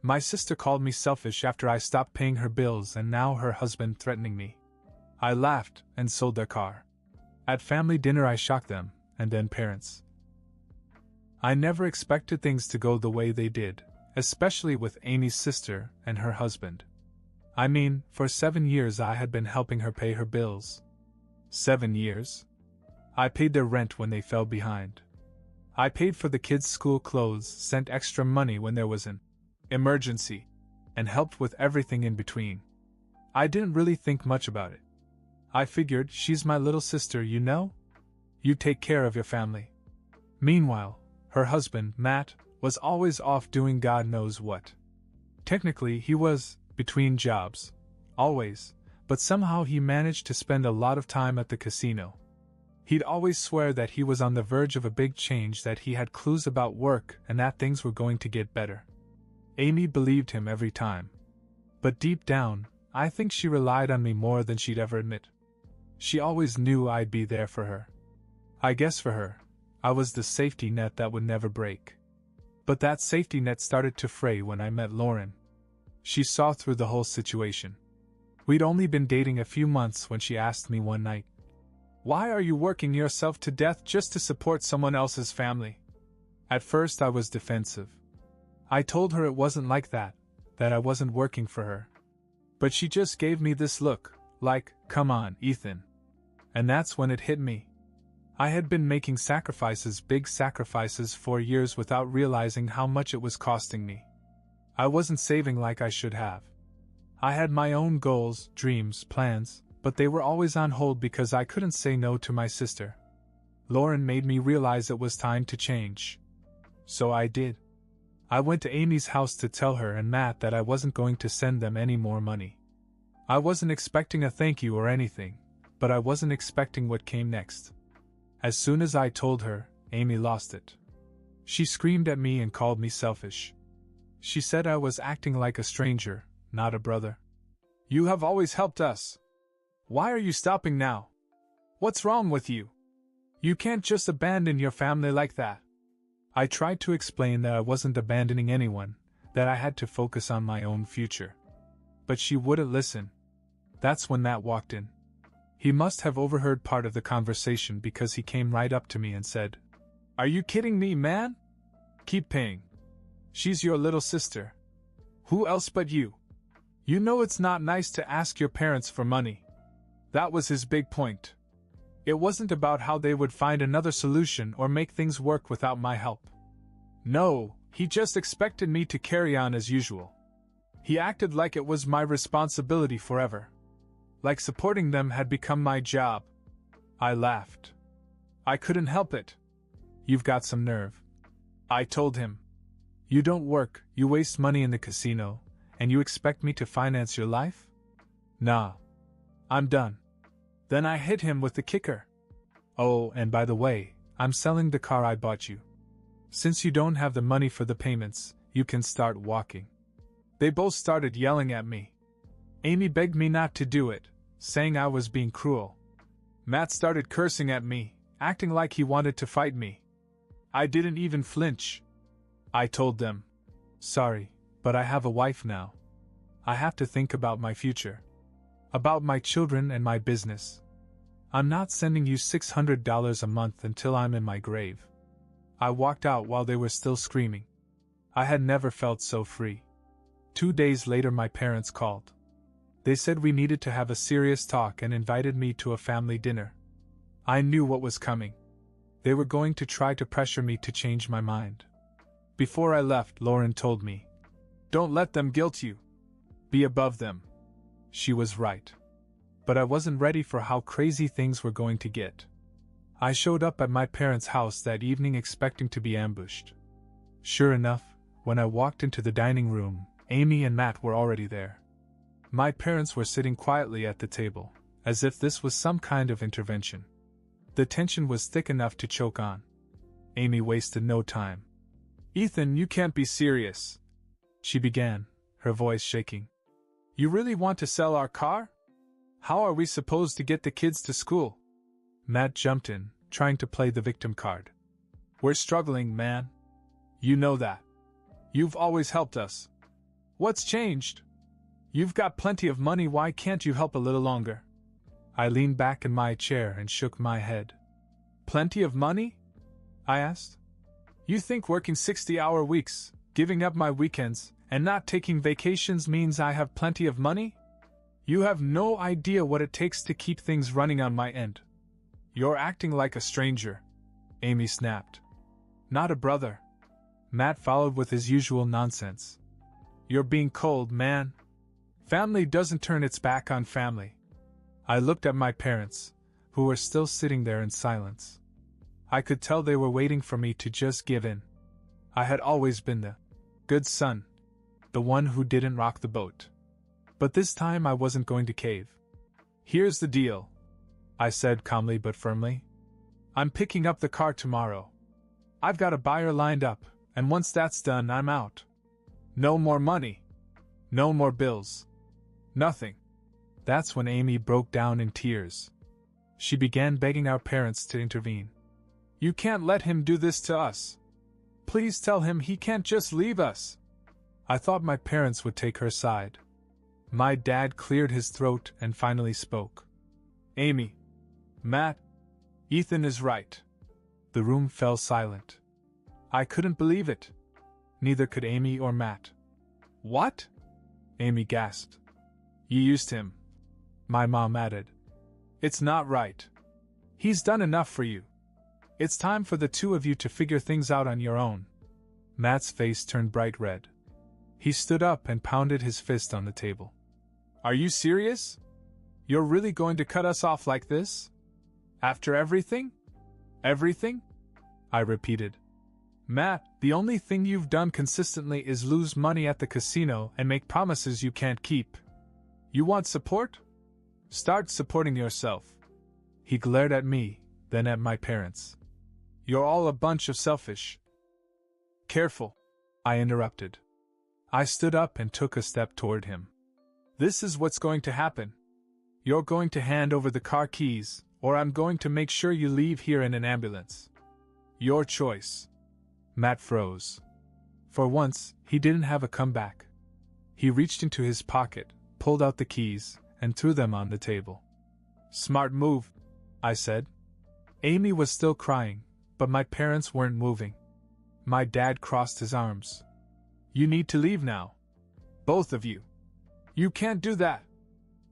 My sister called me selfish after I stopped paying her bills, and now her husband threatening me. I laughed and sold their car. At family dinner I shocked them, and then parents. I never expected things to go the way they did, especially with Amy's sister and her husband. I mean, for 7 years I had been helping her pay her bills. 7 years? I paid their rent when they fell behind. I paid for the kids' school clothes, sent extra money when there was an emergency, and helped with everything in between. I didn't really think much about it. I figured, she's my little sister, you know? You take care of your family. Meanwhile, her husband, Matt, was always off doing God knows what. Technically, he was between jobs. Always. But somehow he managed to spend a lot of time at the casino. He'd always swear that he was on the verge of a big change, that he had clues about work and that things were going to get better. Amy believed him every time. But deep down, I think she relied on me more than she'd ever admit. She always knew I'd be there for her. I guess for her, I was the safety net that would never break. But that safety net started to fray when I met Lauren. She saw through the whole situation. We'd only been dating a few months when she asked me one night, "Why are you working yourself to death just to support someone else's family?" At first I was defensive. I told her it wasn't like that I wasn't working for her. But she just gave me this look, like, "Come on, Ethan." And that's when it hit me. I had been making sacrifices, big sacrifices, for years without realizing how much it was costing me. I wasn't saving like I should have. I had my own goals, dreams, plans, but they were always on hold because I couldn't say no to my sister. Lauren made me realize it was time to change. So I did. I went to Amy's house to tell her and Matt that I wasn't going to send them any more money. I wasn't expecting a thank you or anything, but I wasn't expecting what came next. As soon as I told her, Amy lost it. She screamed at me and called me selfish. She said I was acting like a stranger, not a brother. "You have always helped us. Why are you stopping now? What's wrong with you? You can't just abandon your family like that." I tried to explain that I wasn't abandoning anyone, that I had to focus on my own future. But she wouldn't listen. That's when Matt walked in. He must have overheard part of the conversation because he came right up to me and said, "Are you kidding me, man? Keep paying. She's your little sister. Who else but you? You know it's not nice to ask your parents for money." That was his big point. It wasn't about how they would find another solution or make things work without my help. No, he just expected me to carry on as usual. He acted like it was my responsibility forever. Like supporting them had become my job. I laughed. I couldn't help it. "You've got some nerve," I told him. "You don't work, you waste money in the casino, and you expect me to finance your life? Nah. I'm done." Then I hit him with the kicker. "Oh, and by the way, I'm selling the car I bought you. Since you don't have the money for the payments, you can start walking." They both started yelling at me. Amy begged me not to do it, saying I was being cruel. Matt started cursing at me, acting like he wanted to fight me. I didn't even flinch. I told them, "Sorry, but I have a wife now. I have to think about my future. About my children and my business. I'm not sending you $600 a month until I'm in my grave." I walked out while they were still screaming. I had never felt so free. 2 days later my parents called. They said we needed to have a serious talk and invited me to a family dinner. I knew what was coming. They were going to try to pressure me to change my mind. Before I left, Lauren told me, "Don't let them guilt you. Be above them." She was right. But I wasn't ready for how crazy things were going to get. I showed up at my parents' house that evening expecting to be ambushed. Sure enough, when I walked into the dining room, Amy and Matt were already there. My parents were sitting quietly at the table, as if this was some kind of intervention. The tension was thick enough to choke on. Amy wasted no time. "Ethan, you can't be serious," she began, her voice shaking. "You really want to sell our car? How are we supposed to get the kids to school?" Matt jumped in, trying to play the victim card. "We're struggling, man. You know that. You've always helped us. What's changed? You've got plenty of money, why can't you help a little longer? I leaned back in my chair and shook my head. Plenty of money? I asked. You think working 60-hour weeks, giving up my weekends, and not taking vacations means I have plenty of money? You have no idea what it takes to keep things running on my end. You're acting like a stranger, Amy snapped. Not a brother. Matt followed with his usual nonsense. You're being cold, man. Family doesn't turn its back on family. I looked at my parents, who were still sitting there in silence. I could tell they were waiting for me to just give in. I had always been the good son, the one who didn't rock the boat. But this time I wasn't going to cave. Here's the deal, I said calmly but firmly. I'm picking up the car tomorrow. I've got a buyer lined up, and once that's done, I'm out. No more money. No more bills. Nothing. That's when Amy broke down in tears. She began begging our parents to intervene. You can't let him do this to us. Please tell him he can't just leave us. I thought my parents would take her side. My dad cleared his throat and finally spoke. Amy. Matt. Ethan is right. The room fell silent. I couldn't believe it. Neither could Amy or Matt. What? Amy gasped. You used him. My mom added. It's not right. He's done enough for you. It's time for the two of you to figure things out on your own. Matt's face turned bright red. He stood up and pounded his fist on the table. Are you serious? You're really going to cut us off like this? After everything? Everything? I repeated. Matt, the only thing you've done consistently is lose money at the casino and make promises you can't keep. You want support? Start supporting yourself. He glared at me, then at my parents. You're all a bunch of selfish. Careful, I interrupted. I stood up and took a step toward him. This is what's going to happen. You're going to hand over the car keys, or I'm going to make sure you leave here in an ambulance. Your choice. Matt froze. For once, he didn't have a comeback. He reached into his pocket, pulled out the keys, and threw them on the table. Smart move, I said. Amy was still crying, but my parents weren't moving. My dad crossed his arms. You need to leave now. Both of you. You can't do that,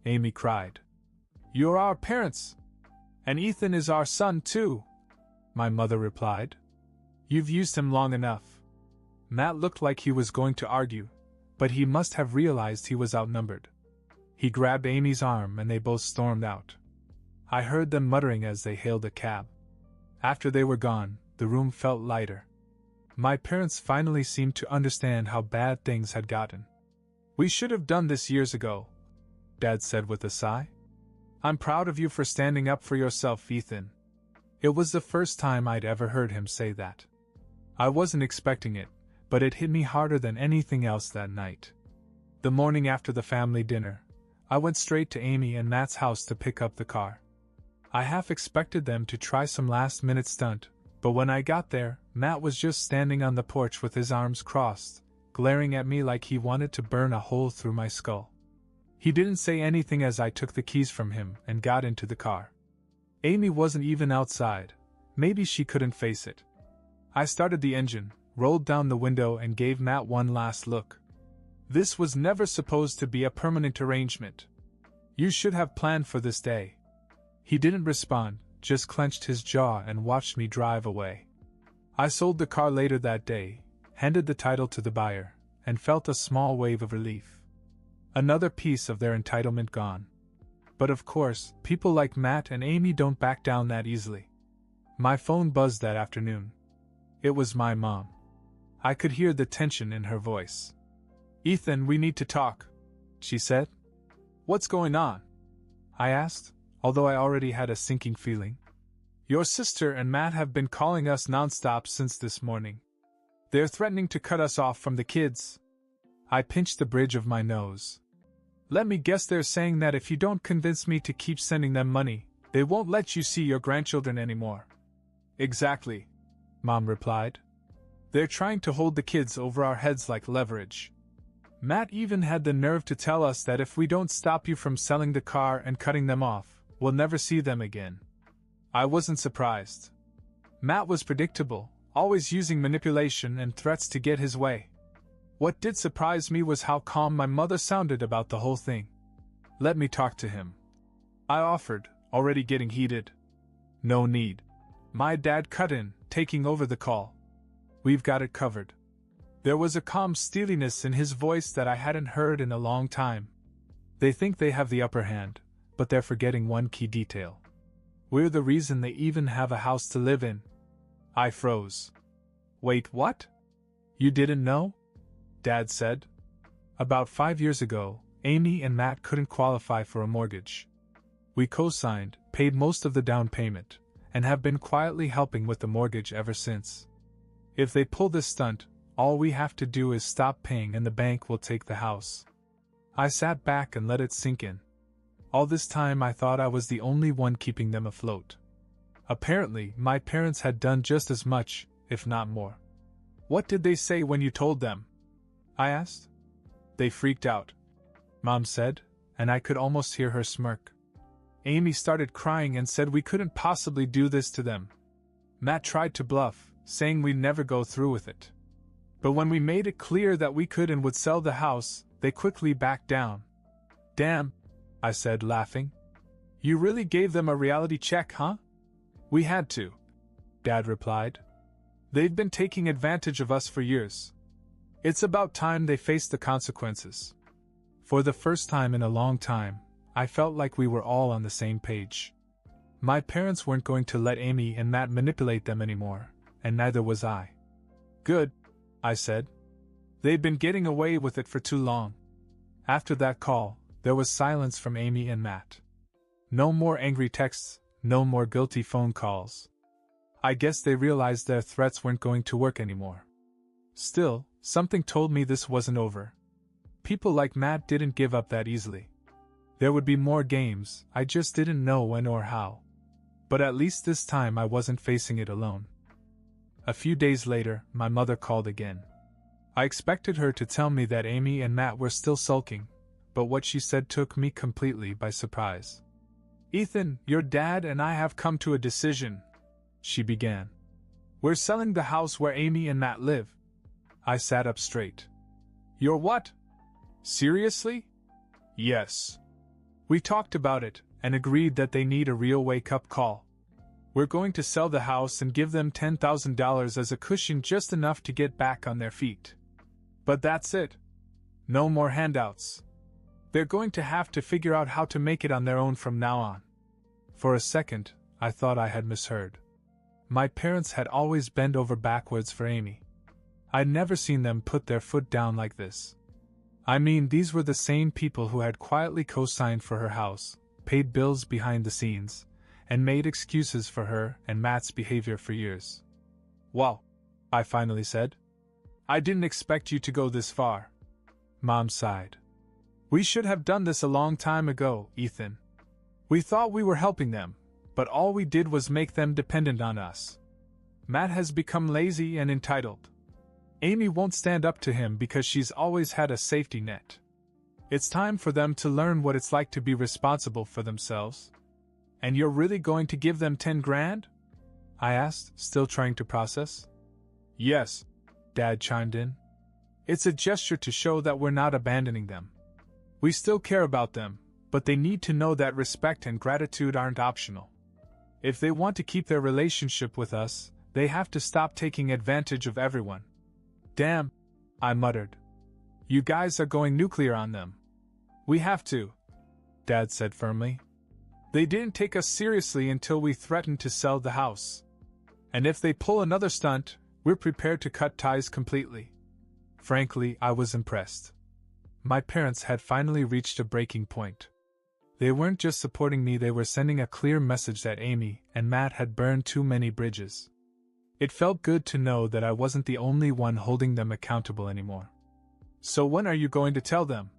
Amy cried. You're our parents. And Ethan is our son too, my mother replied. You've used him long enough. Matt looked like he was going to argue, but he must have realized he was outnumbered. He grabbed Amy's arm and they both stormed out. I heard them muttering as they hailed a cab. After they were gone, the room felt lighter. My parents finally seemed to understand how bad things had gotten. We should have done this years ago, Dad said with a sigh. I'm proud of you for standing up for yourself, Ethan. It was the first time I'd ever heard him say that. I wasn't expecting it, but it hit me harder than anything else that night. The morning after the family dinner, I went straight to Amy and Matt's house to pick up the car. I half expected them to try some last-minute stunt, but when I got there, Matt was just standing on the porch with his arms crossed, glaring at me like he wanted to burn a hole through my skull. He didn't say anything as I took the keys from him and got into the car. Amy wasn't even outside. Maybe she couldn't face it. I started the engine, rolled down the window and gave Matt one last look. This was never supposed to be a permanent arrangement. You should have planned for this day. He didn't respond, just clenched his jaw and watched me drive away. I sold the car later that day, handed the title to the buyer, and felt a small wave of relief. Another piece of their entitlement gone. But of course, people like Matt and Amy don't back down that easily. My phone buzzed that afternoon. It was my mom. I could hear the tension in her voice. Ethan, we need to talk, she said. What's going on? I asked, although I already had a sinking feeling. Your sister and Matt have been calling us nonstop since this morning. They're threatening to cut us off from the kids. I pinched the bridge of my nose. Let me guess, they're saying that if you don't convince me to keep sending them money, they won't let you see your grandchildren anymore. Exactly, Mom replied. They're trying to hold the kids over our heads like leverage. Matt even had the nerve to tell us that if we don't stop you from selling the car and cutting them off, we'll never see them again. I wasn't surprised. Matt was predictable, always using manipulation and threats to get his way. What did surprise me was how calm my mother sounded about the whole thing. Let me talk to him, I offered, already getting heated. No need. My dad cut in, taking over the call. We've got it covered. There was a calm steeliness in his voice that I hadn't heard in a long time. They think they have the upper hand, but they're forgetting one key detail. We're the reason they even have a house to live in. I froze. Wait, what? You didn't know? Dad said. About 5 years ago, Amy and Matt couldn't qualify for a mortgage. We co-signed, paid most of the down payment, and have been quietly helping with the mortgage ever since. If they pull this stunt, all we have to do is stop paying and the bank will take the house. I sat back and let it sink in. All this time I thought I was the only one keeping them afloat. Apparently, my parents had done just as much, if not more. What did they say when you told them? I asked. They freaked out, Mom said, and I could almost hear her smirk. Amy started crying and said we couldn't possibly do this to them. Matt tried to bluff, saying we'd never go through with it. But when we made it clear that we could and would sell the house, they quickly backed down. Damn, I said, laughing. You really gave them a reality check, huh? We had to, Dad replied. They've been taking advantage of us for years. It's about time they faced the consequences. For the first time in a long time, I felt like we were all on the same page. My parents weren't going to let Amy and Matt manipulate them anymore, and neither was I. Good, I said. They've been getting away with it for too long. After that call, there was silence from Amy and Matt. No more angry texts, no more guilty phone calls. I guess they realized their threats weren't going to work anymore. Still, something told me this wasn't over. People like Matt didn't give up that easily. There would be more games, I just didn't know when or how. But at least this time I wasn't facing it alone. A few days later, my mother called again. I expected her to tell me that Amy and Matt were still sulking, but what she said took me completely by surprise. Ethan, your dad and I have come to a decision, she began. We're selling the house where Amy and Matt live. I sat up straight. You're what? Seriously? Yes. We talked about it, and agreed that they need a real wake-up call. We're going to sell the house and give them $10,000 as a cushion, just enough to get back on their feet. But that's it. No more handouts. They're going to have to figure out how to make it on their own from now on. For a second, I thought I had misheard. My parents had always bent over backwards for Amy. I'd never seen them put their foot down like this. I mean, these were the same people who had quietly co-signed for her house, paid bills behind the scenes, and made excuses for her and Matt's behavior for years. Well, I finally said. I didn't expect you to go this far. Mom sighed. We should have done this a long time ago, Ethan. We thought we were helping them, but all we did was make them dependent on us. Matt has become lazy and entitled. Amy won't stand up to him because she's always had a safety net. It's time for them to learn what it's like to be responsible for themselves. And you're really going to give them 10 grand? I asked, still trying to process. Yes, Dad chimed in. It's a gesture to show that we're not abandoning them. We still care about them, but they need to know that respect and gratitude aren't optional. If they want to keep their relationship with us, they have to stop taking advantage of everyone. Damn, I muttered. You guys are going nuclear on them. We have to, Dad said firmly. They didn't take us seriously until we threatened to sell the house. And if they pull another stunt, we're prepared to cut ties completely. Frankly, I was impressed. My parents had finally reached a breaking point. They weren't just supporting me, they were sending a clear message that Amy and Matt had burned too many bridges. It felt good to know that I wasn't the only one holding them accountable anymore. So when are you going to tell them?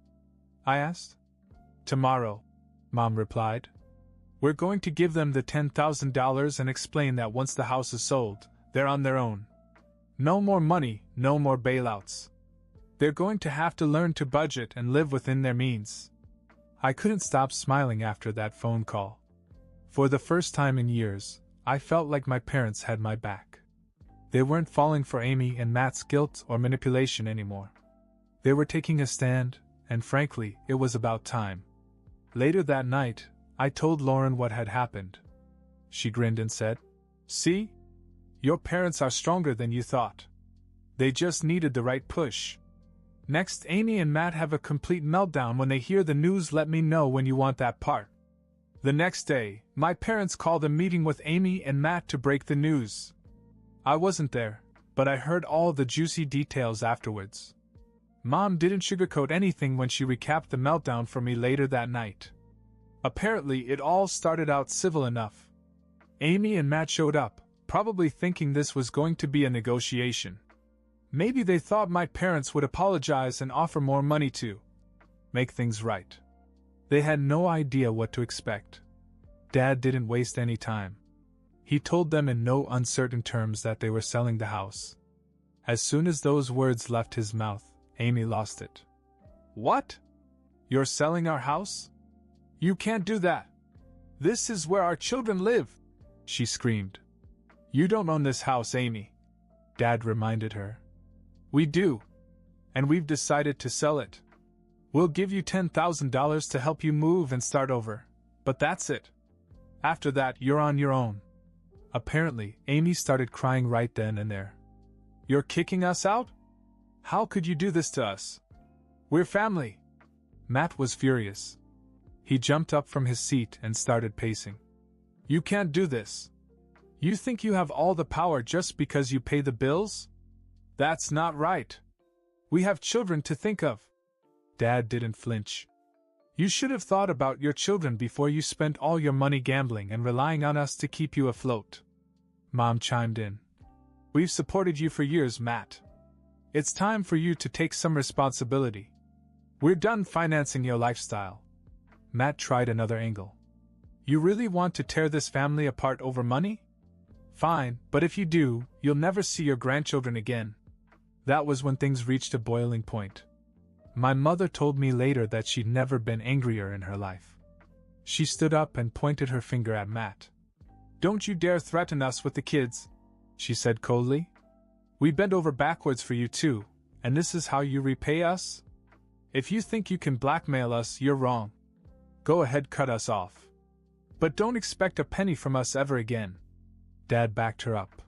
I asked. Tomorrow, Mom replied. We're going to give them the $10,000 and explain that once the house is sold, they're on their own. No more money, no more bailouts. They're going to have to learn to budget and live within their means. I couldn't stop smiling after that phone call. For the first time in years, I felt like my parents had my back. They weren't falling for Amy and Matt's guilt or manipulation anymore. They were taking a stand, and frankly, it was about time. Later that night, I told Lauren what had happened. She grinned and said, "See? Your parents are stronger than you thought. They just needed the right push. Next, Amy and Matt have a complete meltdown when they hear the news. Let me know when you want that part." The next day, my parents called a meeting with Amy and Matt to break the news. I wasn't there, but I heard all the juicy details afterwards. Mom didn't sugarcoat anything when she recapped the meltdown for me later that night. Apparently, it all started out civil enough. Amy and Matt showed up, probably thinking this was going to be a negotiation. Maybe they thought my parents would apologize and offer more money to make things right. They had no idea what to expect. Dad didn't waste any time. He told them in no uncertain terms that they were selling the house. As soon as those words left his mouth, Amy lost it. "What? You're selling our house? You can't do that. This is where our children live," she screamed. "You don't own this house, Amy," Dad reminded her. "We do. And we've decided to sell it. We'll give you $10,000 to help you move and start over, but that's it. After that, you're on your own." Apparently, Amy started crying right then and there. "You're kicking us out? How could you do this to us? We're family." Matt was furious. He jumped up from his seat and started pacing. "You can't do this. You think you have all the power just because you pay the bills? That's not right. We have children to think of." Dad didn't flinch. "You should have thought about your children before you spent all your money gambling and relying on us to keep you afloat." Mom chimed in. "We've supported you for years, Matt. It's time for you to take some responsibility. We're done financing your lifestyle." Matt tried another angle. "You really want to tear this family apart over money? Fine, but if you do, you'll never see your grandchildren again." That was when things reached a boiling point. My mother told me later that she'd never been angrier in her life. She stood up and pointed her finger at Matt. "Don't you dare threaten us with the kids," she said coldly. "We bent over backwards for you too, and this is how you repay us? If you think you can blackmail us, you're wrong. Go ahead, cut us off. But don't expect a penny from us ever again." Dad backed her up.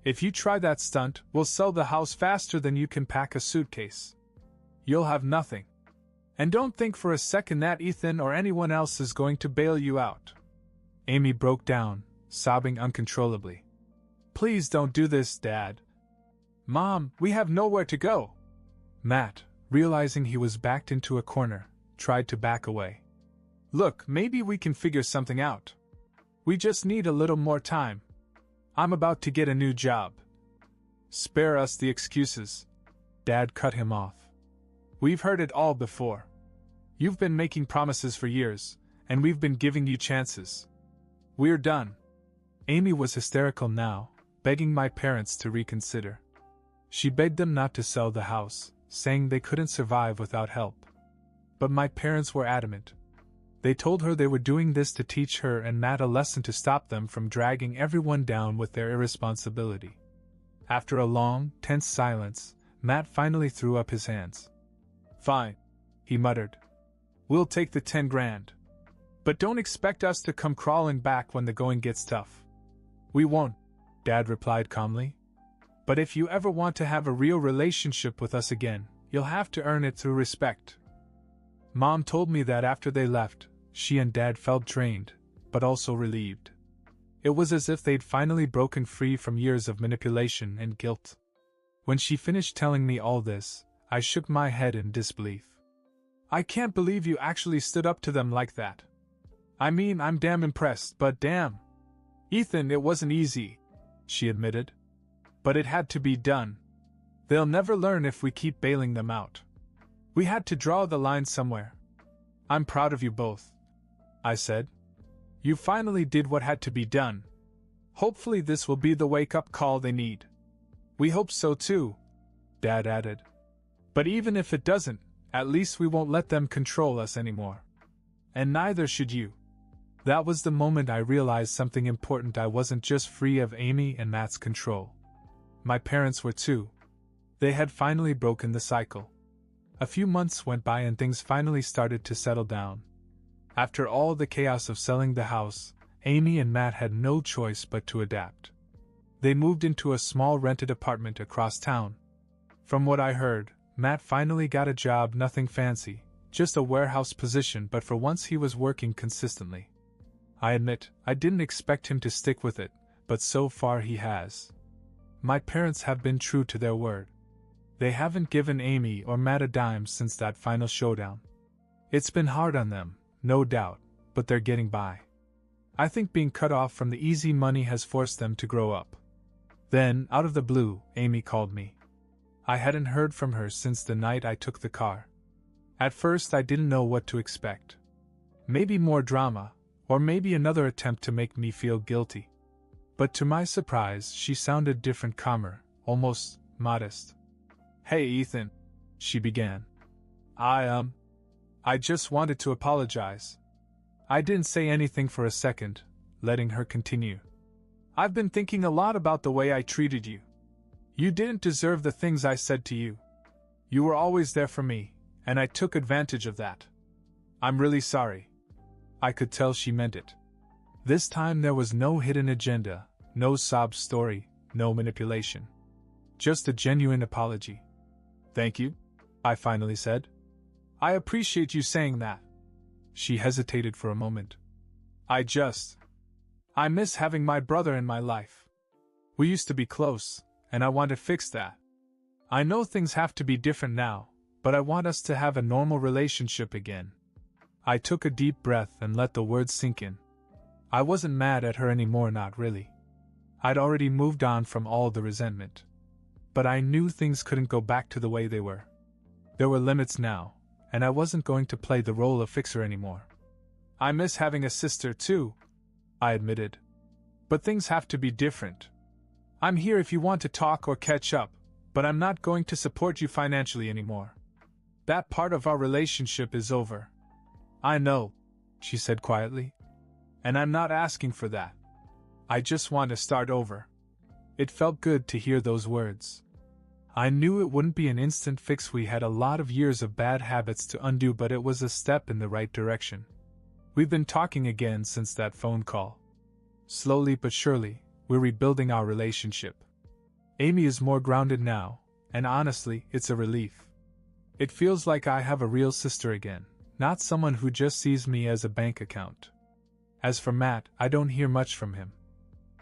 "If you try that stunt, we'll sell the house faster than you can pack a suitcase. You'll have nothing. And don't think for a second that Ethan or anyone else is going to bail you out." Amy broke down, sobbing uncontrollably. "Please don't do this, Dad. Mom, we have nowhere to go." Matt, realizing he was backed into a corner, tried to back away. "Look, maybe we can figure something out. We just need a little more time. I'm about to get a new job." "Spare us the excuses." Dad cut him off. "We've heard it all before. You've been making promises for years, and we've been giving you chances. We're done." Amy was hysterical now, begging my parents to reconsider. She begged them not to sell the house, saying they couldn't survive without help. But my parents were adamant. They told her they were doing this to teach her and Matt a lesson to stop them from dragging everyone down with their irresponsibility. After a long, tense silence, Matt finally threw up his hands. "Fine," he muttered. "We'll take the 10 grand. But don't expect us to come crawling back when the going gets tough." "We won't," Dad replied calmly. "But if you ever want to have a real relationship with us again, you'll have to earn it through respect." Mom told me that after they left, she and Dad felt drained, but also relieved. It was as if they'd finally broken free from years of manipulation and guilt. When she finished telling me all this, I shook my head in disbelief. "I can't believe you actually stood up to them like that. I mean, I'm damn impressed, but damn. Ethan, it wasn't easy," she admitted. "But it had to be done. They'll never learn if we keep bailing them out. We had to draw the line somewhere." "I'm proud of you both," I said. "You finally did what had to be done. Hopefully this will be the wake-up call they need." "We hope so too," Dad added. But even if it doesn't, at least we won't let them control us anymore. And neither should you. That was the moment I realized something important. I wasn't just free of Amy and Matt's control. My parents were too. They had finally broken the cycle. A few months went by and things finally started to settle down. After all the chaos of selling the house, Amy and Matt had no choice but to adapt. They moved into a small rented apartment across town. From what I heard, Matt finally got a job, nothing fancy, just a warehouse position, but for once he was working consistently. I admit, I didn't expect him to stick with it, but so far he has. My parents have been true to their word. They haven't given Amy or Matt a dime since that final showdown. It's been hard on them, no doubt, but they're getting by. I think being cut off from the easy money has forced them to grow up. Then, out of the blue, Amy called me. I hadn't heard from her since the night I took the car. At first I didn't know what to expect. Maybe more drama, or maybe another attempt to make me feel guilty. But to my surprise, she sounded different, calmer, almost modest. "Hey Ethan," she began. I just wanted to apologize." I didn't say anything for a second, letting her continue. "I've been thinking a lot about the way I treated you. You didn't deserve the things I said to you. You were always there for me, and I took advantage of that. I'm really sorry." I could tell she meant it. This time there was no hidden agenda, no sob story, no manipulation. Just a genuine apology. "Thank you," I finally said. "I appreciate you saying that." She hesitated for a moment. I miss having my brother in my life. We used to be close, and I want to fix that. I know things have to be different now, but I want us to have a normal relationship again." I took a deep breath and let the words sink in. I wasn't mad at her anymore, not really. I'd already moved on from all the resentment. But I knew things couldn't go back to the way they were. There were limits now, and I wasn't going to play the role of fixer anymore. "I miss having a sister too," I admitted. "But things have to be different. I'm here if you want to talk or catch up, but I'm not going to support you financially anymore. That part of our relationship is over." "I know," she said quietly. "And I'm not asking for that. I just want to start over." It felt good to hear those words. I knew it wouldn't be an instant fix. We had a lot of years of bad habits to undo, but it was a step in the right direction. We've been talking again since that phone call. Slowly but surely, we're rebuilding our relationship. Amy is more grounded now, and honestly, it's a relief. It feels like I have a real sister again, not someone who just sees me as a bank account. As for Matt, I don't hear much from him.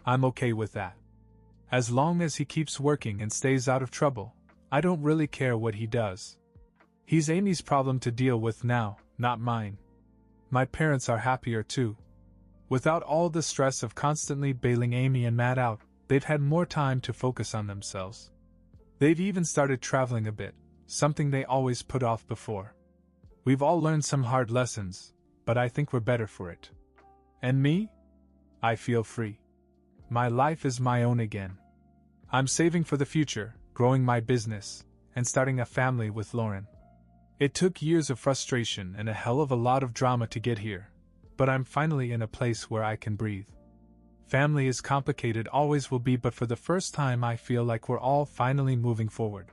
I'm okay with that. As long as he keeps working and stays out of trouble, I don't really care what he does. He's Amy's problem to deal with now, not mine. My parents are happier too. Without all the stress of constantly bailing Amy and Matt out, they've had more time to focus on themselves. They've even started traveling a bit, something they always put off before. We've all learned some hard lessons, but I think we're better for it. And me? I feel free. My life is my own again. I'm saving for the future, growing my business, and starting a family with Lauren. It took years of frustration and a hell of a lot of drama to get here, but I'm finally in a place where I can breathe. Family is complicated, always will be, but for the first time I feel like we're all finally moving forward.